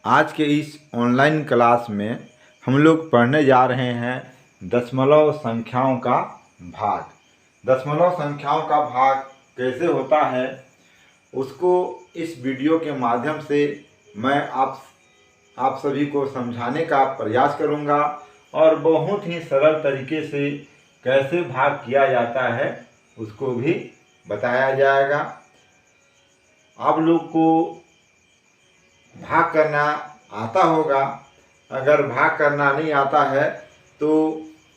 आज के इस ऑनलाइन क्लास में हम लोग पढ़ने जा रहे हैं दशमलव संख्याओं का भाग। दशमलव संख्याओं का भाग कैसे होता है उसको इस वीडियो के माध्यम से मैं आप सभी को समझाने का प्रयास करूंगा और बहुत ही सरल तरीके से कैसे भाग किया जाता है उसको भी बताया जाएगा। आप लोग को भाग करना आता होगा। अगर भाग करना नहीं आता है तो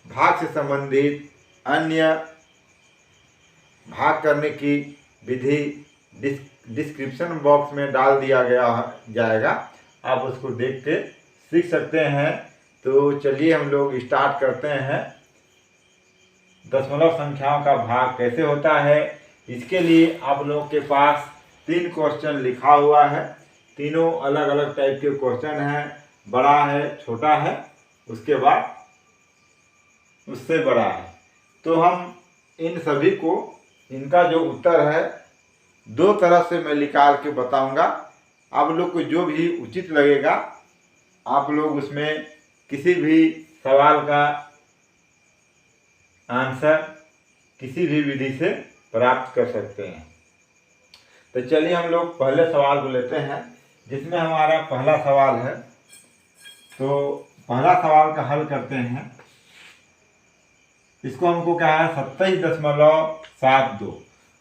भाग से संबंधित अन्य भाग करने की विधि डिस्क्रिप्शन बॉक्स में डाल दिया जाएगा, आप उसको देख के सीख सकते हैं। तो चलिए हम लोग स्टार्ट करते हैं। दशमलव संख्याओं का भाग कैसे होता है इसके लिए आप लोगों के पास 3 क्वेश्चन लिखा हुआ है। तीनों अलग अलग टाइप के क्वेश्चन हैं, बड़ा है, छोटा है, उसके बाद उससे बड़ा है। तो हम इन सभी को, इनका जो उत्तर है 2 तरह से मैं निकाल के बताऊंगा। आप लोग को जो भी उचित लगेगा आप लोग उसमें किसी भी सवाल का आंसर किसी भी विधि से प्राप्त कर सकते हैं। तो चलिए हम लोग पहले सवाल को लेते हैं, जिसमें हमारा पहला सवाल है। तो पहला सवाल का हल करते हैं। इसको हमको क्या है 27.72।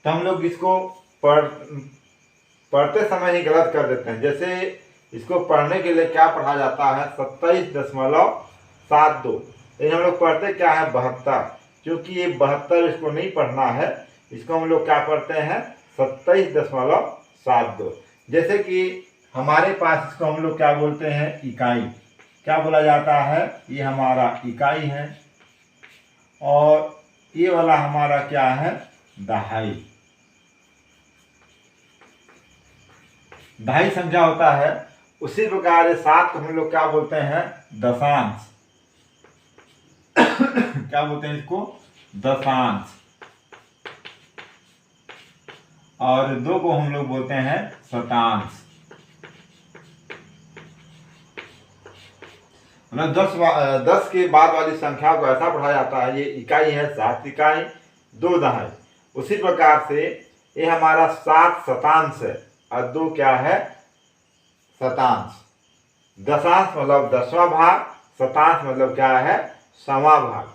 तो हम लोग इसको पढ़ते समय ही गलत कर देते हैं। जैसे इसको पढ़ने के लिए क्या पढ़ा जाता है 27.72, लेकिन हम लोग पढ़ते क्या है 72। क्योंकि ये 72 इसको नहीं पढ़ना है, इसको हम लोग क्या पढ़ते हैं 27.72। जैसे कि हमारे पास इसको हम लोग क्या बोलते हैं इकाई, क्या बोला जाता है, ये हमारा इकाई है और ये वाला हमारा क्या है दहाई। दहाई संख्या होता है। उसी प्रकार 7 को हम लोग क्या बोलते हैं दशांश। क्या बोलते हैं इसको दशांश। और 2 को हम लोग बोलते हैं शतांश। मतलब 10 के बाद वाली संख्या को ऐसा पढ़ा जाता है, ये इकाई है 7 इकाई 2 दहाई। उसी प्रकार से ये हमारा 7 शतांश है और 2 क्या है शतांश। दशांश मतलब 10वां भाग, शतांश मतलब क्या है 100वां भाग।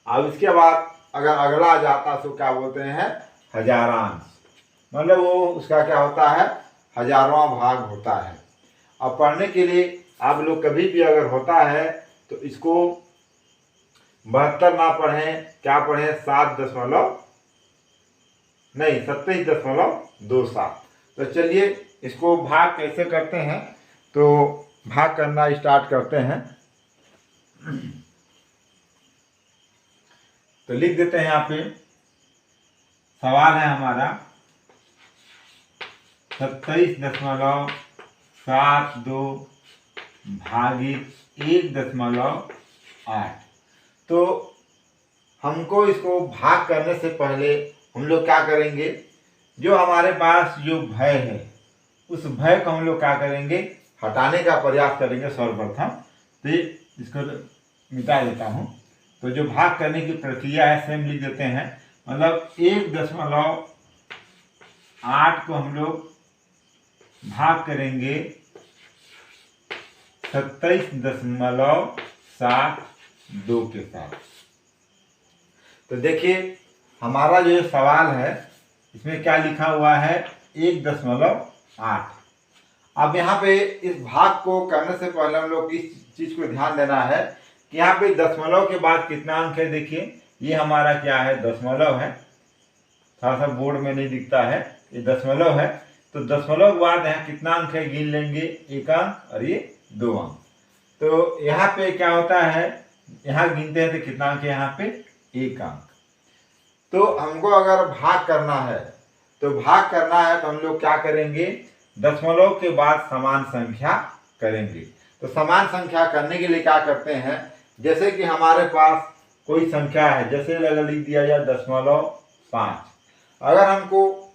अब इसके बाद अगर अगला आ जाता तो क्या बोलते हैं हजारांश, मतलब वो उसका क्या होता है 1000वां भाग होता है। अब पढ़ने के लिए आप लोग कभी भी अगर होता है तो इसको 72 ना पढ़ें, क्या पढ़ें 27.27। तो चलिए इसको भाग कैसे करते हैं, तो भाग करना स्टार्ट करते हैं। तो लिख देते हैं यहाँ पे। सवाल है हमारा 27.72 भागित 1.8। तो हमको इसको भाग करने से पहले हम लोग क्या करेंगे, जो हमारे पास जो भय है उस भय को हम लोग क्या करेंगे हटाने का प्रयास करेंगे सर्वप्रथम। तो इसको मिटा देता हूँ। तो जो भाग करने की प्रक्रिया है सेम लिख देते हैं। मतलब 1.8 को हम लोग भाग करेंगे 27.72 के साथ। तो देखिए हमारा जो सवाल है इसमें क्या लिखा हुआ है 1.8। अब यहाँ पे इस भाग को करने से पहले हम लोग इस चीज को ध्यान देना है कि यहाँ पे दशमलव के बाद कितना अंक है। देखिए ये हमारा क्या है दशमलव है, थोड़ा सा बोर्ड में नहीं दिखता है, ये दशमलव है। तो दशमलव के बाद यहाँ कितना अंक है गिन लेंगे, 1 अंक और ये 2 अंक। तो यहाँ पे क्या होता है, यहाँ गिनते हैं तो कितना अंक है यहाँ पे 1 अंक। तो हमको अगर भाग करना है तो हम लोग क्या करेंगे दशमलव के बाद समान संख्या करेंगे। तो समान संख्या करने के लिए क्या करते हैं, जैसे कि हमारे पास कोई संख्या है, जैसे अगर लिख दिया जाए 0.5। अगर हमको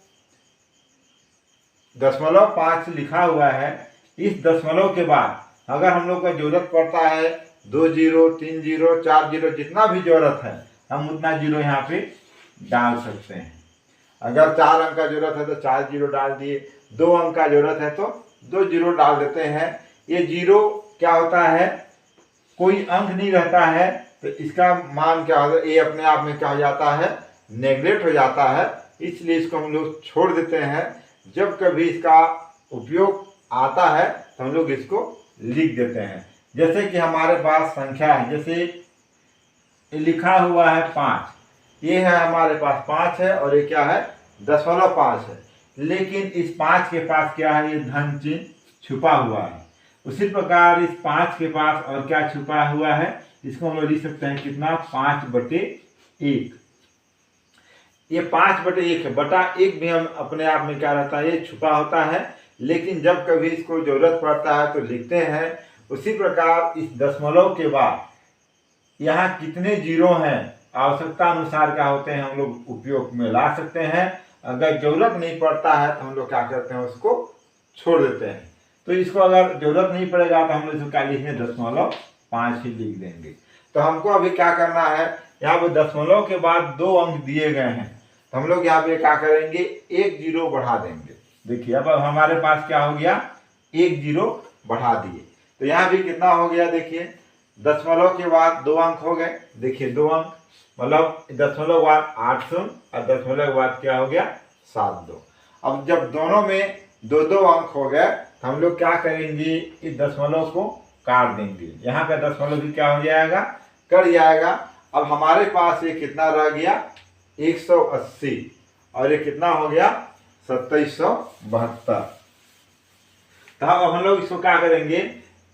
0.5 लिखा हुआ है इस दशमलव के बाद अगर हम लोग को जरूरत पड़ता है 2 जीरो 3 जीरो 4 जीरो, जितना भी जरूरत है हम उतना जीरो यहाँ पे डाल सकते हैं। अगर 4 अंक का जरूरत है तो 4 जीरो डाल दिए, 2 अंक का जरूरत है तो 2 जीरो डाल देते हैं। ये जीरो क्या होता है, कोई अंक नहीं रहता है, तो इसका मान क्या होता है, ये अपने आप में क्या हो जाता है, नेगलेक्ट हो जाता है, इसलिए इसको हम लोग छोड़ देते हैं। जब कभी इसका उपयोग आता है तो हम लोग इसको लिख देते हैं। जैसे कि हमारे पास संख्या है, जैसे लिखा हुआ है 5, ये है हमारे पास 5 है और ये क्या है 0.5 है, लेकिन इस 5 के पास क्या है, ये धन चिन्ह छुपा हुआ है। उसी प्रकार इस 5 के पास और क्या छुपा हुआ है, इसको हम लोग लिख सकते हैं कितना, 5/1। ये 5/1 है, बटा 1 भी हम अपने आप में क्या रहता है, ये छुपा होता है, लेकिन जब कभी इसको जरूरत पड़ता है तो लिखते हैं। उसी प्रकार इस दशमलव के बाद यहाँ कितने जीरो हैं, आवश्यकता अनुसार क्या होते हैं, हम लोग उपयोग में ला सकते हैं। अगर जरूरत नहीं पड़ता है तो हम लोग क्या करते हैं, उसको छोड़ देते हैं। तो इसको अगर जरूरत नहीं पड़ेगा तो हम लोग इसको क्या लिखेंगे, 0.5 ही लिख देंगे। तो हमको अभी क्या करना है, यहाँ पे दशमलव के बाद 2 अंक दिए गए हैं, तो हम लोग यहाँ पे क्या करेंगे, 1 जीरो बढ़ा देंगे। देखिए अब हमारे पास क्या हो गया, 1 जीरो बढ़ा दिए, तो यहाँ भी कितना हो गया, देखिए दशमलव के बाद 2 अंक हो गए, देखिए 2 अंक, मतलब दशमलव के बाद 8 शून्य और दशमलव के बाद क्या हो गया 7 2। अब जब दोनों में 2 अंक हो गए तो हम लोग क्या करेंगे, इस दशमलव को काट देंगे। यहाँ पे दशमलव भी क्या हो जाएगा, कट जाएगा। अब हमारे पास ये कितना रह गया, 180, और ये कितना हो गया 2772। तो अब हम लोग इसको क्या करेंगे,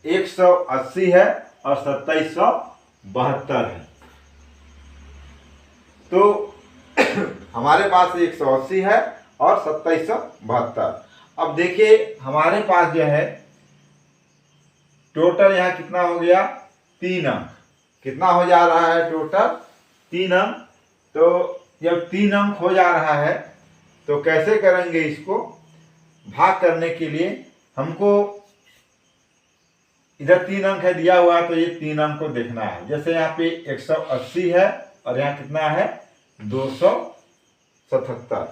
180 है और 2772 है, तो हमारे पास 180 है और 2772। अब देखिए हमारे पास जो है टोटल यहाँ कितना हो गया, 3 अंक, कितना हो जा रहा है टोटल 3 अंक। तो जब 3 अंक हो जा रहा है तो कैसे करेंगे, इसको भाग करने के लिए हमको इधर 3 अंक है दिया हुआ है, तो ये 3 अंक को देखना है। जैसे यहाँ पे 180 है और यहाँ कितना है 277।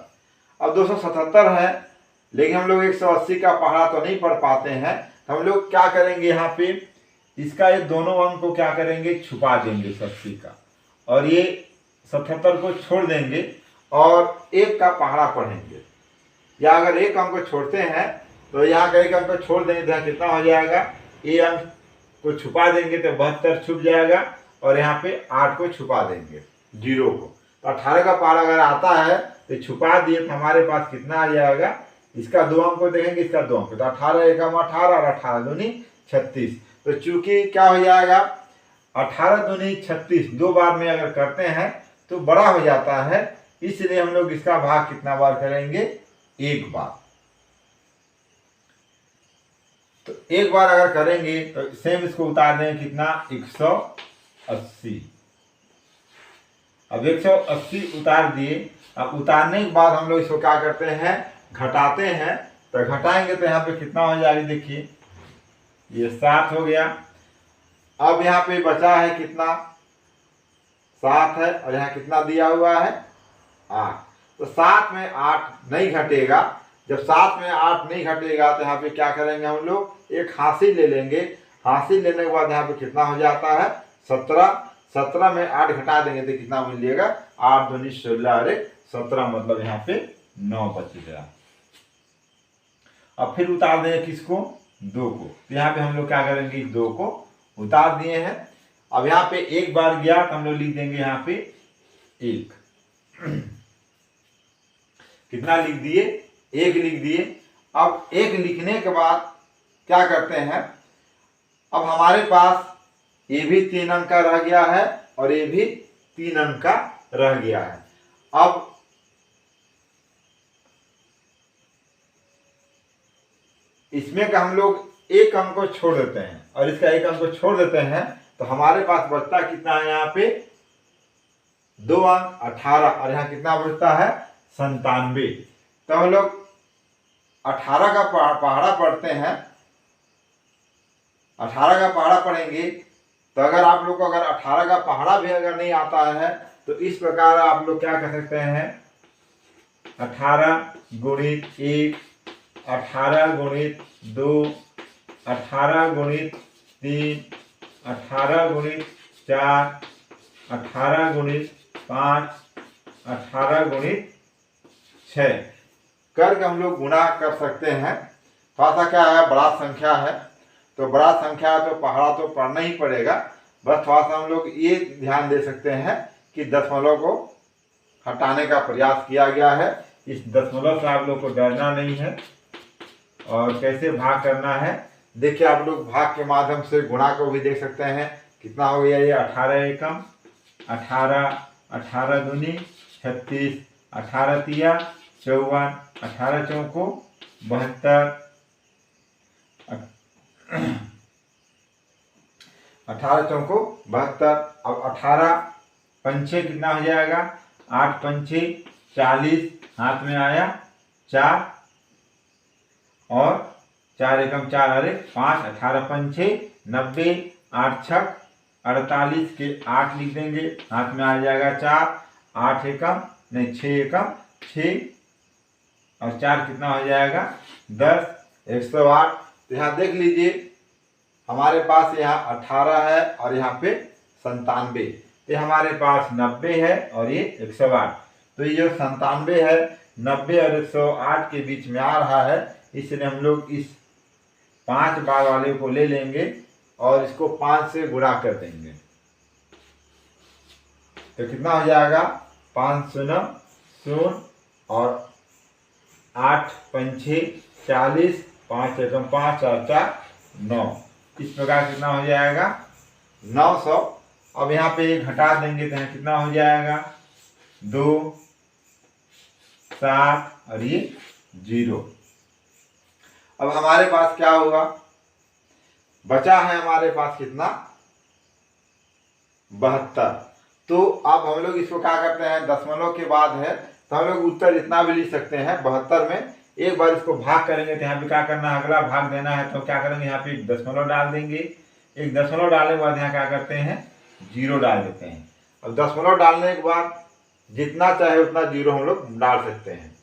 अब 277 है, लेकिन हम लोग 180 का पहाड़ा तो नहीं पढ़ पाते हैं, तो हम लोग क्या करेंगे, यहाँ पे इसका ये दोनों अंक को क्या करेंगे, छुपा देंगे 80 का, और ये 77 को छोड़ देंगे और 1 का पहाड़ा पढ़ेंगे। या अगर 1 अंक को छोड़ते हैं तो यहाँ का 1 अंक को छोड़ देंगे तो कितना हो जाएगा, ये अंक को छुपा देंगे तो 72 छुप जाएगा, और यहाँ पे 8 को छुपा देंगे, 0 को। तो 18 का पहाड़ा अगर आता है तो छुपा दिए तो हमारे पास कितना आ जाएगा, इसका 2 अंक को देखेंगे, इसका 2 अंक, तो 18 एकम 18 और 18 दूनी 36। तो चूंकि क्या हो जाएगा, 18 दूनी 36 2 बार में अगर करते हैं तो बड़ा हो जाता है, इसलिए हम लोग इसका भाग कितना बार करेंगे, 1 बार। तो 1 बार अगर करेंगे तो सेम इसको उतार देंगे कितना, 180। अब 180 उतार दिए। अब उतारने के बाद हम लोग इसको क्या करते हैं, घटाते हैं। तो घटाएंगे तो यहाँ पे कितना हो जाएगा, देखिए ये 7 हो गया। अब यहाँ पे बचा है कितना, 7 है, और यहाँ कितना दिया हुआ है 8। तो 7 में 8 नहीं घटेगा। जब 7 में 8 नहीं घटेगा तो यहाँ पे क्या करेंगे, हम लोग एक हासिल ले लेंगे। हासिल लेने के बाद यहाँ पे कितना हो जाता है 17। 17 में 8 घटा देंगे तो कितना मिलेगा, 8 दूनी 16 और 1 17, मतलब यहाँ पे 9 बच गया। अब फिर उतार देंगे किसको, 2 को। तो यहाँ पे हम लोग क्या करेंगे, 2 को उतार दिए हैं। अब यहाँ पे 1 बार गया तो हम लोग लिख देंगे यहाँ पे 1। कितना लिख दिए, 1 लिख दिए। अब 1 लिखने के बाद क्या करते हैं, अब हमारे पास ये भी 3 अंक का रह गया है और ये भी 3 अंक का रह गया है। अब इसमें का हम लोग 1 अंक को छोड़ देते हैं और इसका 1 अंक को छोड़ देते हैं, तो हमारे पास बचता कितना है, यहाँ पे 2 अंक 18, और यहाँ कितना बचता है 97। तो हम लोग 18 का पहाड़ा पढ़ते हैं 18 का पहाड़ा पढ़ेंगे तो अगर आप लोग को अगर 18 का पहाड़ा भी अगर नहीं आता है तो इस प्रकार आप लोग क्या कर सकते हैं, 18 गुणित 1, 18 गुणित 2, 18 गुणित 3, 18 गुणित 4, 18 गुणित 5, 18 गुणित 6 करके हम लोग गुणा कर सकते हैं। थोड़ा सा क्या है, बड़ा संख्या है, तो बड़ा संख्या है तो पहाड़ा तो पढ़ना ही पड़ेगा। बस थोड़ा सा हम लोग ये ध्यान दे सकते हैं कि दशमलव को हटाने का प्रयास किया गया है। इस दशमलव से आप लोग को डरना नहीं है। और कैसे भाग करना है देखिए, आप लोग भाग के माध्यम से गुणा को भी देख सकते हैं। कितना हो गया ये, 18 एकम 18, 18 दूनी 36, 18 तिया 54, 18 चौको 72, 18 चौको 72। अब 18 पंचे कितना हो जाएगा, 8 पंचे 40, हाथ में आया 4 और 4 एकम 4 अरे 5, 18 पंचे 90, 8 छक 48 के 8 लिख देंगे, हाथ में आ जाएगा 4, 8 एकम नहीं 6 एकम 6 और 4 कितना हो जाएगा 10, 108। तो यहाँ देख लीजिए हमारे पास यहाँ 18 है और यहाँ पे 97, तो हमारे पास 90 है और ये 108। तो ये जो 97 है 90 और 108 के बीच में आ रहा है, इसलिए हम लोग इस 5 बार वाले को ले लेंगे और इसको 5 से गुणा कर देंगे। तो कितना हो जाएगा, 5 शून्य शून्य और 8 पंचे 40, 5 एकम 5 और 4 9। इस प्रकार कितना हो जाएगा 900। अब यहाँ पे एक घटा देंगे तो यहाँ कितना हो जाएगा 2, 7 और ये 0। अब हमारे पास क्या होगा, बचा है हमारे पास कितना 72। तो अब हम लोग इसको क्या करते हैं, दशमलव के बाद है तो हम लोग उत्तर इतना भी लिख सकते हैं 72 में। एक बार इसको भाग करेंगे तो यहाँ पे क्या करना है, अगला भाग देना है तो क्या करेंगे, यहाँ पे एक दशमलव डाल देंगे। एक दशमलव डालने के बाद यहाँ क्या करते हैं 0 डाल देते हैं। अब दशमलव डालने के बाद जितना चाहे उतना 0 हम लोग डाल सकते हैं,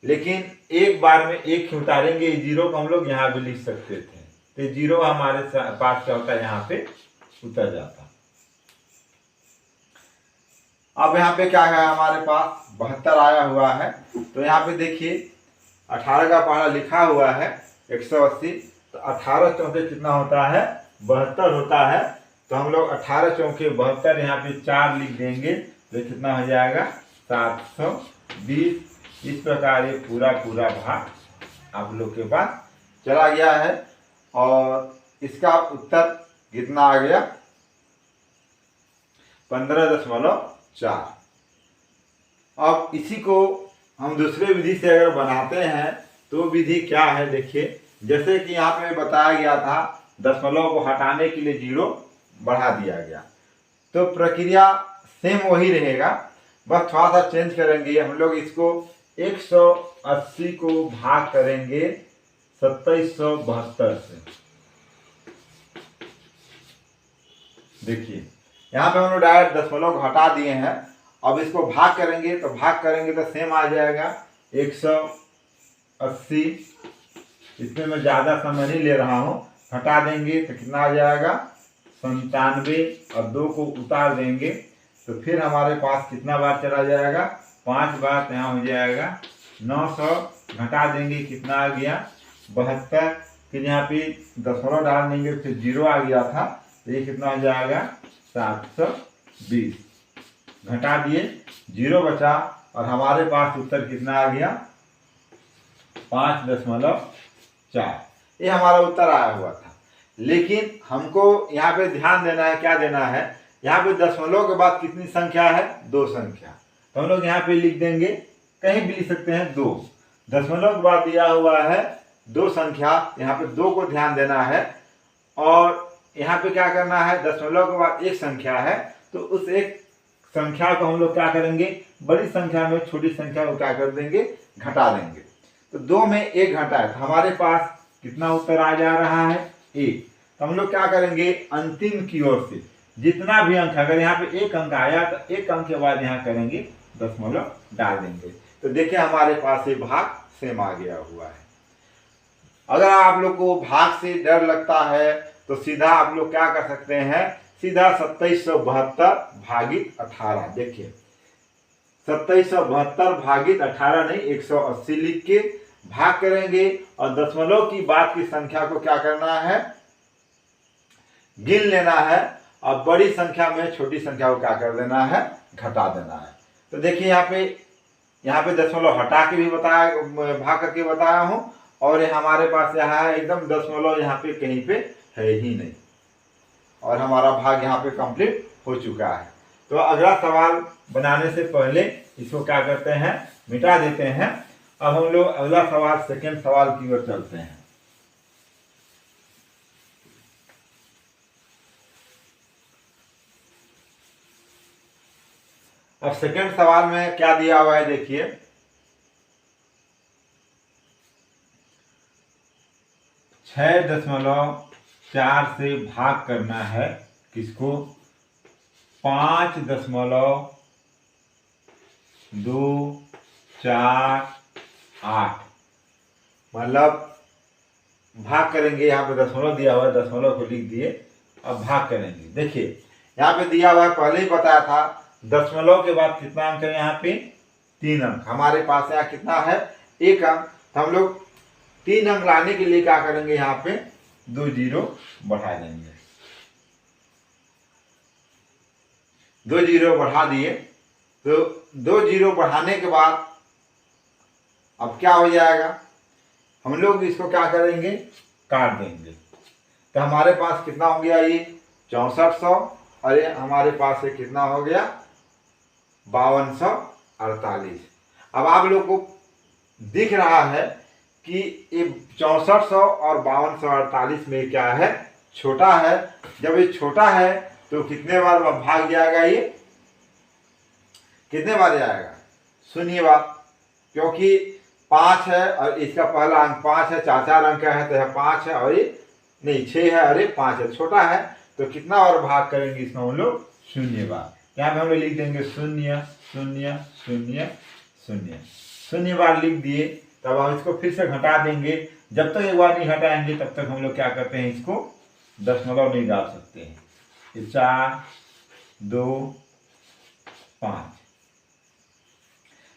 लेकिन एक बार में एक उतारेंगे 0 को हम लोग यहाँ भी लिख सकते थे, तो 0 हमारे पास क्या होता है यहाँ पे उतर जाता। अब यहाँ पे क्या है, हमारे पास 72 आया हुआ है। तो यहाँ पे देखिए 18 का पहाड़ा लिखा हुआ है 180, तो 18 चौके कितना होता है 72 होता है। तो हम लोग 18 चौके 72 यहाँ पे 4 लिख देंगे तो कितना हो जाएगा 720। इस प्रकार ये पूरा भाग आप लोग के पास चला गया है और इसका उत्तर कितना आ गया 15.4। अब इसी को हम दूसरे विधि से अगर बनाते हैं तो विधि क्या है देखिए, जैसे कि यहाँ पे बताया गया था दशमलव को हटाने के लिए 0 बढ़ा दिया गया, तो प्रक्रिया सेम वही रहेगा, बस थोड़ा सा चेंज करेंगे। हम लोग इसको 180 को भाग करेंगे 2772 से। देखिए यहाँ पे हम लोग डायरेक्ट दशमलव हटा दिए हैं। अब इसको भाग करेंगे तो सेम आ जाएगा 180। इसमें मैं ज़्यादा समय नहीं ले रहा हूँ, हटा देंगे तो कितना आ जाएगा 97 और 2 को उतार देंगे तो फिर हमारे पास कितना बार चला जाएगा 5 बार, यहाँ हो जाएगा 900। घटा देंगे कितना आ गया 72। फिर यहाँ पे दशमलव डाल देंगे फिर 0 आ गया था, तो ये कितना हो जाएगा 720। घटा दिए 0 बचा और हमारे पास उत्तर कितना आ गया 5.4। ये हमारा उत्तर आया हुआ था। लेकिन हमको यहाँ पे ध्यान देना है, क्या देना है, यहाँ पे दशमलव के बाद कितनी संख्या है 2 संख्या, तो हम लोग यहाँ पे लिख देंगे, कहीं भी लिख सकते हैं 2। दशमलव के बाद दिया हुआ है 2 संख्या, यहाँ पे 2 को ध्यान देना है। और यहाँ पे क्या करना है, दशमलव के बाद एक संख्या है तो उस एक संख्या को हम लोग क्या करेंगे, बड़ी संख्या में छोटी संख्या को क्या कर देंगे, घटा देंगे। तो 2 में 1 घटा है तो हमारे पास कितना उत्तर आ जा रहा है 1। तो हम लोग क्या करेंगे, अंतिम की ओर से जितना भी अंक, अगर यहाँ पे एक अंक आया तो एक अंक के बाद यहाँ करेंगे दशमलव डाल देंगे। तो देखिए हमारे पास ये भाग सेम आ गया हुआ है। अगर आप लोग को भाग से डर लगता है तो सीधा आप लोग क्या कर सकते हैं, सीधा 2772 भागित 18, देखिए 2772 भागित 18 नहीं 180 लिख के भाग करेंगे और दशमलव की बाद की संख्या को क्या करना है, गिन लेना है और बड़ी संख्या में छोटी संख्या को क्या कर देना है, घटा देना है। तो देखिए यहाँ पे दशमलव हटा के भी बताया, भाग करके बताया हूं, और ये हमारे पास यहाँ है एकदम दशमलव यहाँ पे कहीं पे है ही नहीं, और हमारा भाग यहाँ पे कंप्लीट हो चुका है। तो अगला सवाल बनाने से पहले इसको क्या करते हैं, मिटा देते हैं। अब हम लोग अगला सवाल, सेकेंड सवाल की ओर चलते हैं। अब सेकेंड सवाल में क्या दिया हुआ है, देखिए 6.4 से भाग करना है किसको, 5.248, मतलब भाग करेंगे। यहाँ पे दशमलव दिया हुआ है, दशमलव को लिख दिए, अब भाग करेंगे। देखिए यहाँ पे दिया हुआ है, पहले ही बताया था दशमलव के बाद कितना अंक है, यहाँ पे 3 अंक। हमारे पास यहाँ कितना है, 1 अंक। तो हम लोग 3 अंक लाने के लिए क्या करेंगे, यहाँ पे 2 जीरो बढ़ा देंगे। 2 जीरो बढ़ा दिए, तो 2 जीरो बढ़ाने के बाद अब क्या हो जाएगा, हम लोग इसको क्या करेंगे, काट देंगे। तो हमारे पास कितना हो गया, ये 6400, और ये हमारे पास ये कितना हो गया, 5248। अब आप लोग को दिख रहा है कि ये 6400 और 5248 में क्या है, छोटा है। जब ये छोटा है तो कितने बार भाग जाएगा, ये कितने बार जाएगा, सुनिए बात, क्योंकि 5 है और इसका पहला अंक 5 है, 4 अंक का है, तो यह 5 है और ये नहीं 6 है और ये 5 है, छोटा है। तो कितना और भाग करेंगे इसमें हम लोग, 0 बार। यहाँ पे हम लोग लिख देंगे 0 0 0 0, 0 बार लिख दिए। तब हम इसको फिर से घटा देंगे। जब तक एक बार नहीं घटाएंगे तब तक हम लोग क्या करते हैं, इसको दशमलव नहीं डाल सकते हैं। 4 2 5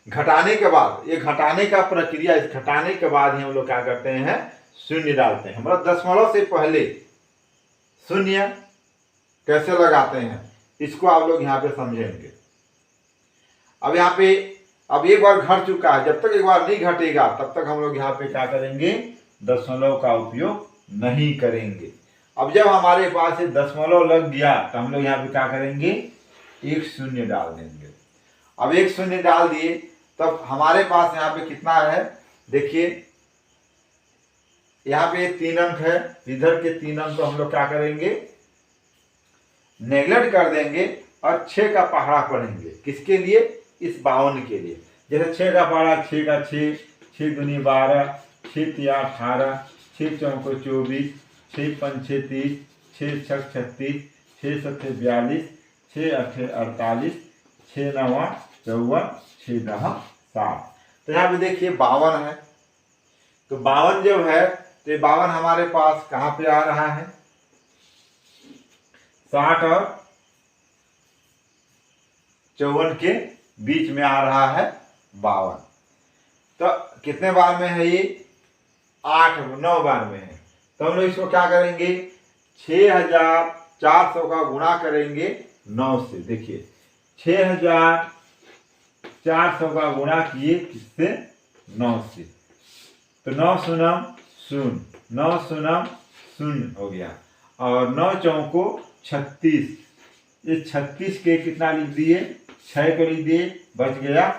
घटाने के बाद, ये घटाने का प्रक्रिया, इस घटाने के बाद ही हम लोग क्या करते हैं, 0 डालते हैं। मतलब दशमलव से पहले 0 कैसे लगाते हैं, इसको आप लोग यहाँ पे समझेंगे। अब यहाँ पे अब एक बार घट चुका है, जब तक एक बार नहीं घटेगा तब तक हम लोग यहाँ पे क्या करेंगे, दशमलव का उपयोग नहीं करेंगे। अब जब हमारे पास ये दशमलव लग गया तो हम लोग यहाँ पे क्या करेंगे, 1 0 डाल देंगे। अब 1 0 डाल दिए, तब हमारे पास यहाँ पे कितना है, देखिए यहाँ पे 3 अंक है, इधर के 3 अंक को हम लोग क्या करेंगे, नेगलेक्ट कर देंगे और 6 का पहाड़ा पढ़ेंगे। किसके लिए, इस 52 के लिए। जैसे 6 का पहाड़ा, 6 का 6, 6 दूनी 12, 6 तिया 18, 6 चौको 24, 6 पंचे 30, 6 छक 36, 6 सत्ते 42, 6 अठे 48, 6 नवा 54, 6 दहा 60। तो यहाँ पे देखिए 52 है। तो 52 जो है, तो 52 हमारे पास कहाँ पे आ रहा है, 60 और 54 के बीच में आ रहा है 52। तो कितने बार में है ये, 9 बार में है। तो हम लोग इसको क्या करेंगे, 6400 का गुणा करेंगे 9 से। देखिए 6400 का गुणा किए किससे, 9 से। तो 9 शून्य 0, 9 शून्य 0 हो गया, और 9 चौको 36, ये 36 के कितना लिख दिए, 6 को लिख दिए, बच गया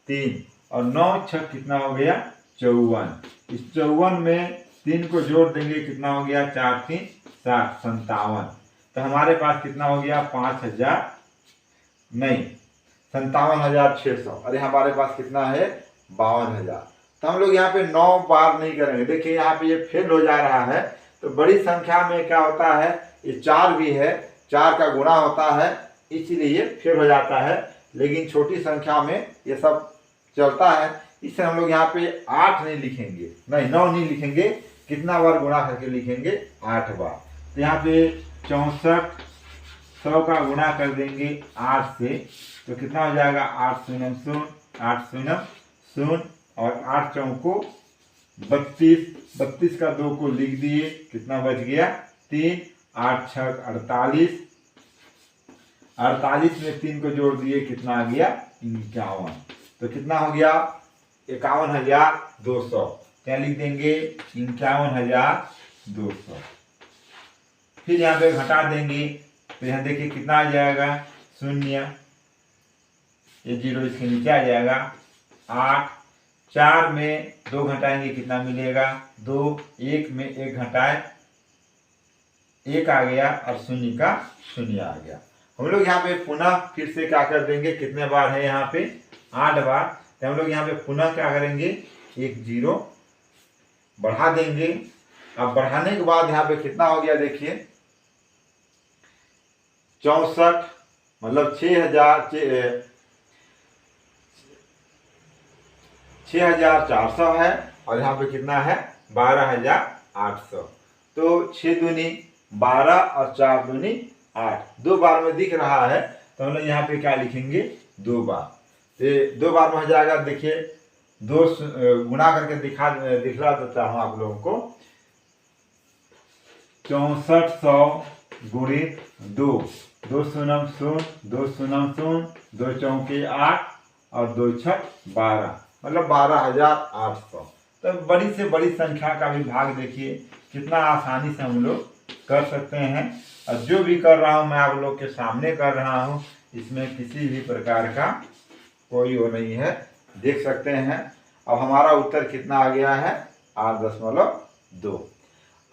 3, और 9 छक कितना हो गया, 54। इस 54 में 3 को जोड़ देंगे, कितना हो गया, 4 3 7, 57। तो हमारे पास कितना हो गया, 5000 नहीं 57,600। अरे हमारे पास कितना है, 52,000। तो हम लोग यहाँ पे 9 बार नहीं करेंगे। देखिए यहाँ पे ये फेल हो जा रहा है, तो बड़ी संख्या में क्या होता है, ये 4 भी है, 4 का गुणा होता है, इसलिए फेल हो जाता है। लेकिन छोटी संख्या में ये सब चलता है, इससे हम लोग यहाँ पे 8 नहीं लिखेंगे, नहीं 9 नहीं लिखेंगे, कितना बार गुणा करके लिखेंगे, 8 बार। तो यहाँ पे 64 100 का गुणा कर देंगे 8 से, तो कितना हो जाएगा, 8 शून्य शून्य, 8 शून्य शून्य और 8 चौको 32, 32 का 2 को लिख दिए, कितना बच गया 3, 8 छक 48, 48 में 3 को जोड़ दिए, कितना आ गया 51। तो कितना हो गया 51,200। क्या लिख देंगे 51,200। फिर यहाँ पे घटा देंगे, तो यहाँ देखिए कितना आ जाएगा, 0, ये 0 इसके नीचे आ जाएगा, 8, 4 में 2 घटाएंगे, कितना मिलेगा 2, 1 में 1 घटाए 1 आ गया और 0 का 0 आ गया। हम लोग यहाँ पे पुनः फिर से क्या कर देंगे, कितने बार है यहाँ पे 8 बार, तो हम लोग यहाँ पे पुनः क्या करेंगे, 1 0 बढ़ा देंगे। अब बढ़ाने के बाद यहाँ पे कितना हो गया, देखिए 64 मतलब 6,400 है, और यहाँ पे कितना है 12,800। तो 6 दूनी 12 और 4 दूनी 8, 2 बार में दिख रहा है, तो हम लोग यहाँ पे क्या लिखेंगे 2 बार। तो 2 बार में हो जाएगा, देखिए 2 गुणा करके दिखला देता हूँ आप लोगों को, 6400 गुणित 2, 2 शून्य शून्य, 2 शून्य शून्य, 2 चौके 8 और 2 छक 12, मतलब 12,800। तो बड़ी से बड़ी संख्या का भी भाग देखिए कितना आसानी से हम लोग कर सकते हैं। और जो भी कर रहा हूँ मैं आप लोग के सामने कर रहा हूँ, इसमें किसी भी प्रकार का कोई वो नहीं है, देख सकते हैं। अब हमारा उत्तर कितना आ गया है, 8.2।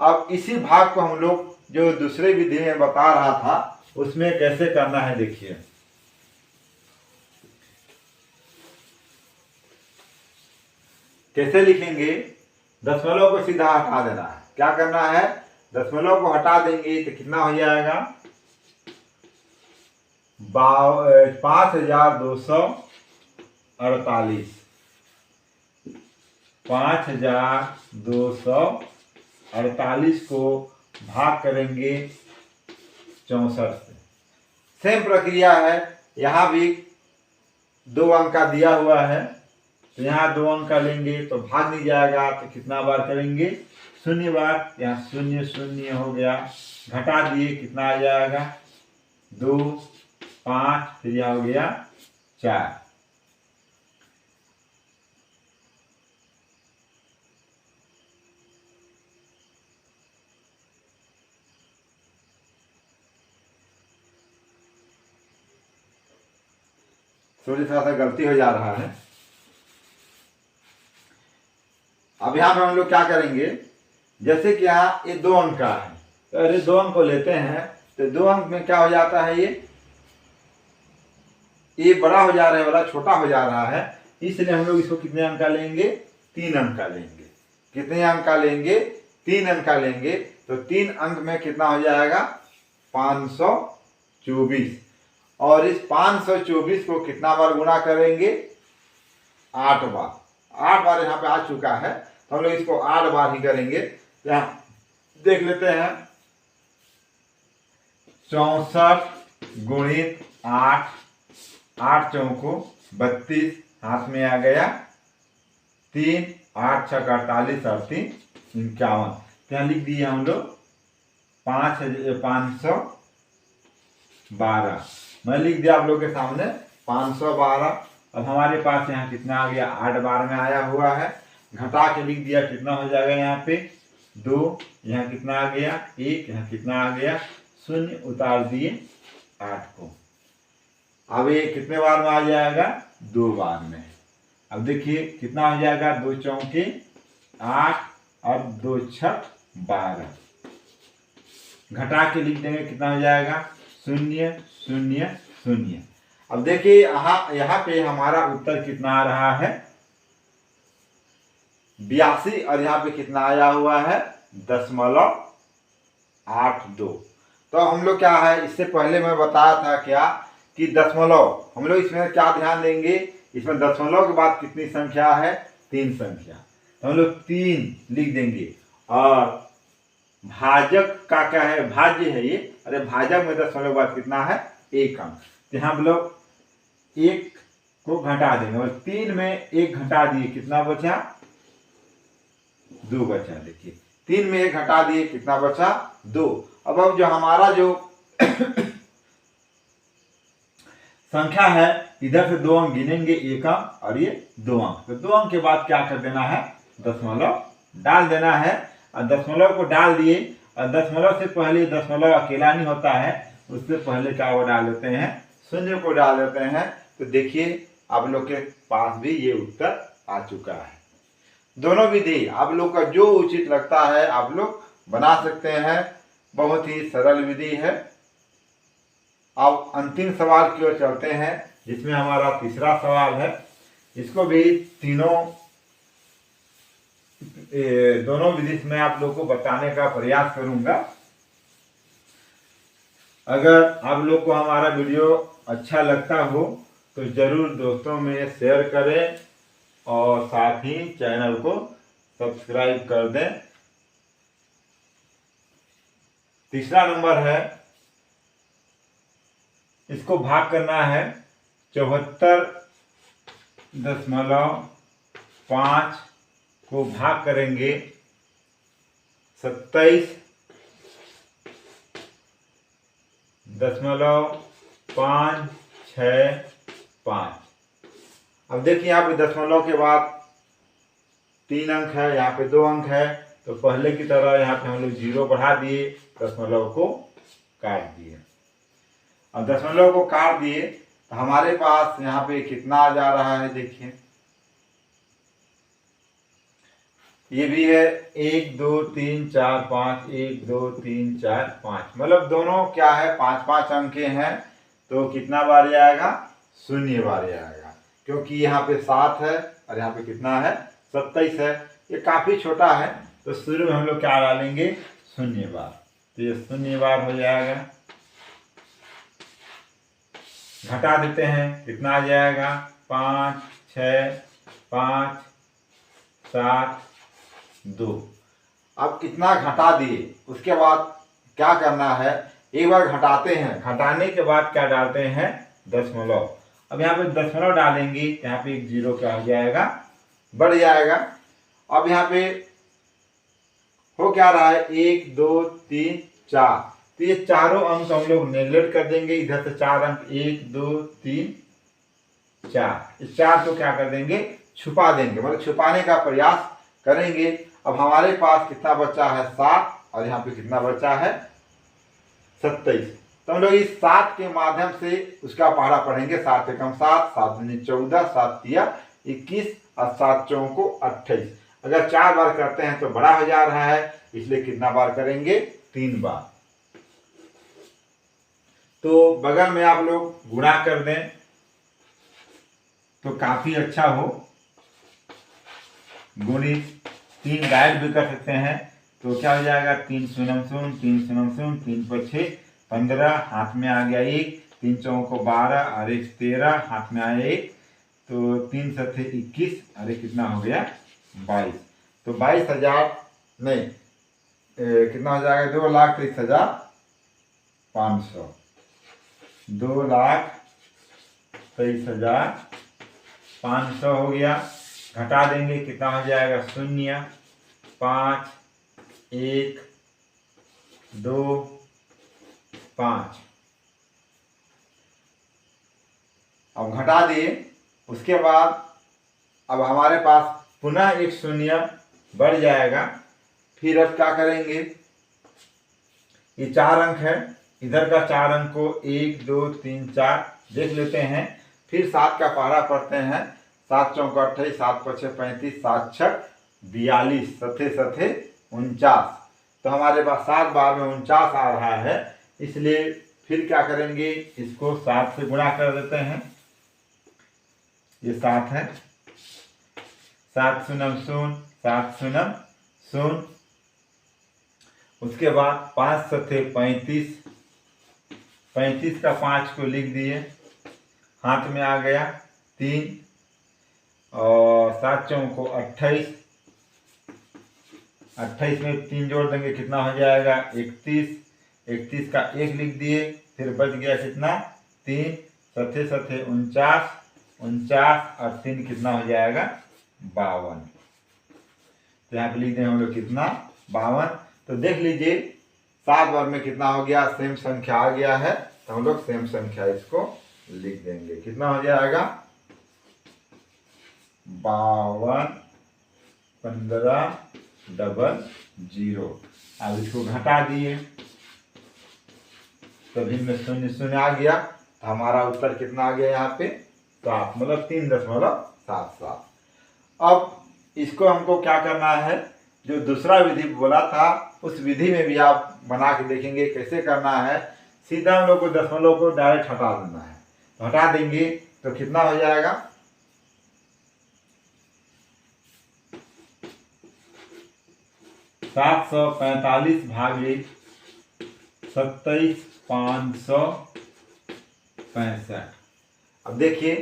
अब इसी भाग को हम लोग जो दूसरे विधि में बता रहा था उसमें कैसे करना है, देखिए कैसे लिखेंगे, दशमलव को सीधा हटा देना है। क्या करना है, दशमलव को हटा देंगे तो कितना हो जाएगा 5,248, 5,248 को भाग करेंगे 64 से। सेम प्रक्रिया है, यहाँ भी 2 अंक का दिया हुआ है, तो यहाँ 2 अंक का लेंगे तो भाग नहीं जाएगा, तो कितना बार करेंगे 0 बार, यहाँ 0 0 हो गया, घटा दिए कितना आ जाएगा 2, 5, फिर यहाँ हो गया 4। थोड़ी सा गलती हो जा रहा है। अब यहाँ पे हम लोग क्या करेंगे, जैसे कि यहाँ ये 2 अंक का है, तो अरे 2 अंक को लेते हैं, तो 2 अंक में क्या हो जाता है, ये बड़ा हो जा रहा है, वाला छोटा हो जा रहा है, इसलिए हम लोग इसको कितने अंक का लेंगे, 3 अंक का लेंगे। कितने अंक का लेंगे, 3 अंक का लेंगे, तो 3 अंक में कितना हो जाएगा 524, और इस 524 को कितना बार गुणा करेंगे 8 बार। 8 बार यहाँ पे आ चुका है, तो हम लोग इसको 8 बार ही करेंगे। यहाँ देख लेते हैं, 64 गुणित 8, 8 चौको 32 हाथ में आ गया, 3, 8 छक 48 और 3 51। क्या लिख दिए हम लोग 512, मैं लिख दिया आप लोग के सामने 512। अब हमारे पास यहाँ कितना आ गया, 8 बार में आया हुआ है, घटा के लिख दिया, कितना हो जाएगा यहाँ पे 2, यहाँ कितना आ गया 1, यहाँ कितना आ गया 0, उतार दिए 8 को। अब ये कितने बार में आ जाएगा 2 बार में। अब देखिए कितना हो जाएगा, 2 चौके 8 और 2 छक 12, घटा के लिख देंगे कितना हो जाएगा 0 0 0। अब देखिए यहाँ पे हमारा उत्तर कितना आ रहा है 82, और यहाँ पे कितना आया हुआ है 0.8। 82। तो हम लोग क्या है, इससे पहले मैं बताया था क्या कि दशमलव, हम लोग इसमें क्या ध्यान देंगे, इसमें दशमलव के बाद कितनी संख्या है, 3 संख्या, तो हम लोग 3 लिख देंगे। और भाजक का क्या है, भाज्य है ये, अरे भाजक में दशमलव के बाद कितना है, 1 अंक। तो यहाँ हम लोग 1 को घटा देंगे और 3 में 1 घटा दिए, कितना बचा, 2 बचा। देखिए 3 में 1 घटा दिए, कितना बचा, 2। अब जो हमारा जो संख्या है, इधर से 2 अंक गिनेंगे, 1 अंक और ये 2 अंक, तो 2 अंक के बाद क्या कर देना है, दशमलव डाल देना है। और दशमलव को डाल दिए, और दशमलव से पहले दशमलव अकेला नहीं होता है, उससे पहले क्या वो डाल देते हैं, शून्य को डाल देते हैं। तो देखिए आप लोग के पास भी ये उत्तर आ चुका है। दोनों विधि आप लोग का जो उचित लगता है आप लोग बना सकते हैं, बहुत ही सरल विधि है। अब अंतिम सवाल की ओर चलते हैं, जिसमें हमारा तीसरा सवाल है। इसको भी दोनों विधि में आप लोग को बताने का प्रयास करूंगा। अगर आप लोग को हमारा वीडियो अच्छा लगता हो तो जरूर दोस्तों में शेयर करें और साथ ही चैनल को सब्सक्राइब कर दें। तीसरा नंबर है, इसको भाग करना है 74.5 को भाग करेंगे 27.565। अब देखिए यहाँ पे दशमलव के बाद 3 अंक है, यहाँ पे 2 अंक है, तो पहले की तरह यहाँ पे हम लोग 0 बढ़ा दिए, दशमलव को काट दिए। अब दशमलव को काट दिए तो हमारे पास यहाँ पे कितना आ जा रहा है, देखिए ये भी है 1 2 3 4 5, 1 2 3 4 5, मतलब दोनों क्या है 5-5 अंक के हैं। तो कितना बार आएगा, 0 बार आएगा, क्योंकि यहाँ पे 7 है और यहाँ पे कितना है, 27 है, ये काफी छोटा है। तो शुरू में हम लोग क्या डालेंगे, 0 बार, तो ये 0 बार हो जाएगा। घटा देते हैं, कितना आ जाएगा, 5 6 5 7 2। अब इतना घटा दिए, उसके बाद क्या करना है, एक बार घटाते हैं, घटाने के बाद क्या डालते हैं, दशमलव। अब यहाँ पे दशमलव डालेंगे, यहाँ पे एक 0 क्या हो जाएगा, बढ़ जाएगा। अब यहाँ पे हो क्या रहा है, 1 2 3 4, तो ये चारों अंक हम लोग नेगलेक्ट कर देंगे, इधर से 4 अंक 1 2 3 4, इस 4 को क्या कर देंगे, छुपा देंगे, मतलब छुपाने का प्रयास करेंगे। अब हमारे पास कितना बचा है, 7, और यहाँ पे कितना बचा है, 27। तो हम लोग इस 7 के माध्यम से उसका पहाड़ा पढ़ेंगे। 7 एकम 7, 7 दूनी 14, 7 तिया 21 और 7 चौको 28। अगर 4 बार करते हैं तो बड़ा हो जा रहा है, इसलिए कितना बार करेंगे, 3 बार। तो बगल में आप लोग गुणा कर दें तो काफी अच्छा हो, गुणित 3 गाइड भी कर सकते हैं। तो क्या हो जाएगा, 3 शून्य 0 3 शून्य 0 3 पर 6 15, हाथ में आ गया 1, 3 चौको 12 और 1 13, हाथ में आया 1, तो 3 7 21, अरे कितना हो गया, 22। तो 22,000 नहीं, कितना हो जाएगा, 2,23,500, 2,23,500 हो गया। घटा देंगे, कितना हो जाएगा, 0 5 1 2 5। अब घटा दिए, उसके बाद अब हमारे पास पुनः एक 0 बढ़ जाएगा। फिर अब क्या करेंगे, ये 4 अंक है, इधर का 4 अंक को 1 2 3 4 देख लेते हैं। फिर 7 का पहाड़ा पढ़ते हैं, 7 चौको 28, 7 पछे 35, 7 छक 42, सथे सथे 49। तो हमारे पास 7 बार में 49 आ रहा है, इसलिए फिर क्या करेंगे, इसको 7 से गुणा कर देते हैं। ये 7 है, 7 शून्य 0 7 शून्य 0, उसके बाद 5 सत्ते 35, 35 का 5 को लिख दिए, हाथ में आ गया 3 और 7 चौको 28, 28 में 3 जोड़ देंगे कितना हो जाएगा 31, 31 का 1 लिख दिए, फिर बच गया कितना 3, सत्ते सत्ते 49, 49 और 3 कितना हो जाएगा 52। तो यहाँ पे लिख दें हम लोग कितना 52। तो देख लीजिए 7 बार में कितना हो गया, सेम संख्या आ गया है, तो हम लोग सेम संख्या इसको लिख देंगे, कितना हो जाएगा 52 15 00। अब इसको घटा दिए, तभी में 0 0 आ गया, तो हमारा उत्तर कितना आ गया यहाँ पे 7, मतलब 3.77। अब इसको हमको क्या करना है, जो दूसरा विधि बोला था उस विधि में भी आप बना के देखेंगे कैसे करना है। सीधा हम लोग को दशमलव को डायरेक्ट हटा देना है, तो हटा देंगे तो कितना हो जाएगा 745 भागे 27,565। अब देखिए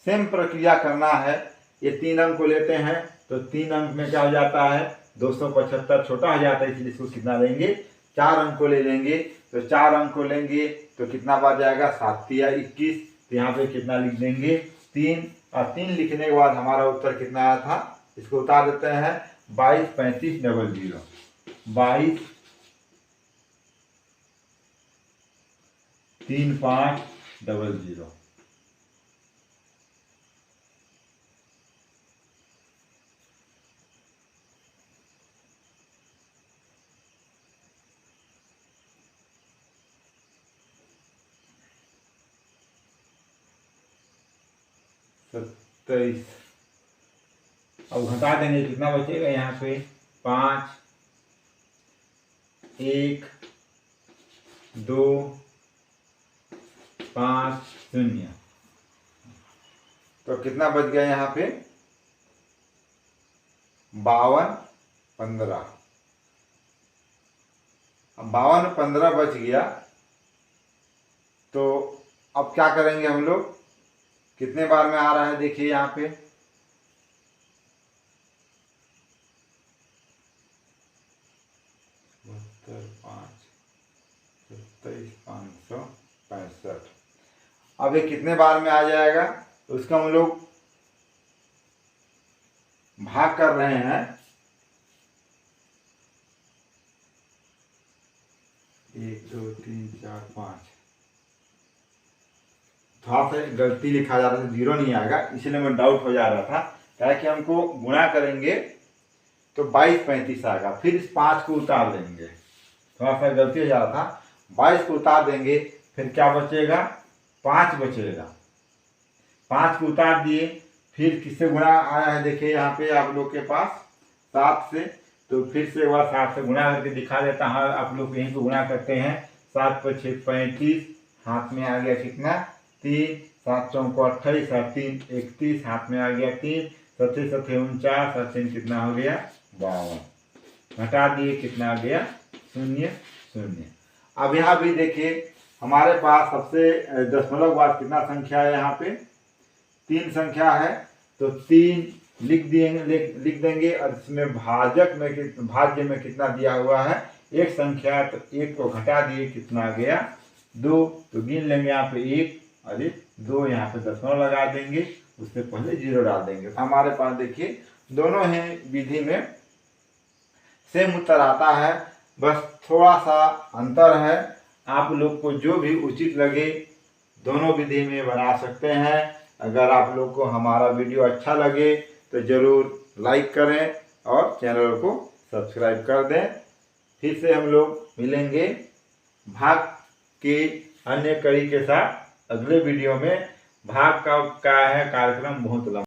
सेम प्रक्रिया करना है। ये 3 अंक को लेते हैं तो 3 अंक में क्या हो जाता है 275 छोटा हो जाता है, इसलिए इसको कितना लेंगे 4 अंक को ले लेंगे। तो 4 अंक को लेंगे तो कितना बार जाएगा 7 या 21, तो यहाँ पे कितना लिख देंगे 3, और 3 लिखने के बाद हमारा उत्तर कितना आया था, इसको उतार देते हैं 22 35 00, 22 35 00। सत्ताईस। अब घटा देंगे कितना बचेगा यहाँ पे 5 1 2 5 0। तो कितना बच गया यहाँ पे 52 15। अब 52 15 बच गया, तो अब क्या करेंगे हम लोग, कितने बार में आ रहा है देखिए यहाँ पे 27,565। अब ये कितने बार में आ जाएगा, तो उसका हम लोग भाग कर रहे हैं 1 2 3 4 5। थोड़ा सा गलती लिखा जा रहा था, 0 नहीं आएगा, इसलिए मैं डाउट हो जा रहा था। क्या कि हमको गुणा करेंगे तो 22 35 आएगा, फिर इस 5 को उतार देंगे, थोड़ा सा गलती हो जा रहा था। 22 को उतार देंगे, फिर क्या बचेगा 5 बचेगा, 5 को उतार दिए, फिर किससे गुणा आया है देखिए यहाँ पे आप लोग के पास 7 से, तो फिर से एक बार 7 से गुणा करके दिखा देता है, आप लोग यहीं पे गुणा करते हैं 7 × 6 35, हाथ में आ गया कितना 3, 7 चौको 28 और 3 31, हाथ में आ गया 3, 7 7 49 और 3 कितना हो गया 52। घटा दिए कितना आ गया 0 0। अब यहाँ भी देखिए हमारे पास सबसे दशमलव के बाद कितना संख्या है, यहाँ पे 3 संख्या है, तो 3 लिख देंगे और इसमें भाज्य में कितना दिया हुआ है एक संख्या, तो 1 को घटा दिए कितना आ गया 2, तो गिन लेंगे यहाँ पे 1 और 2, यहाँ पे दशमलव लगा देंगे, उससे पहले 0 डाल देंगे। तो हमारे पास देखिए दोनों ही विधि में सेम उत्तर आता है, बस थोड़ा सा अंतर है। आप लोग को जो भी उचित लगे दोनों विधि में बना सकते हैं। अगर आप लोग को हमारा वीडियो अच्छा लगे तो ज़रूर लाइक करें और चैनल को सब्सक्राइब कर दें। फिर से हम लोग मिलेंगे भाग के अन्य कड़ी के साथ अगले वीडियो में। भाग का है कार्यक्रम बहुत लंबा।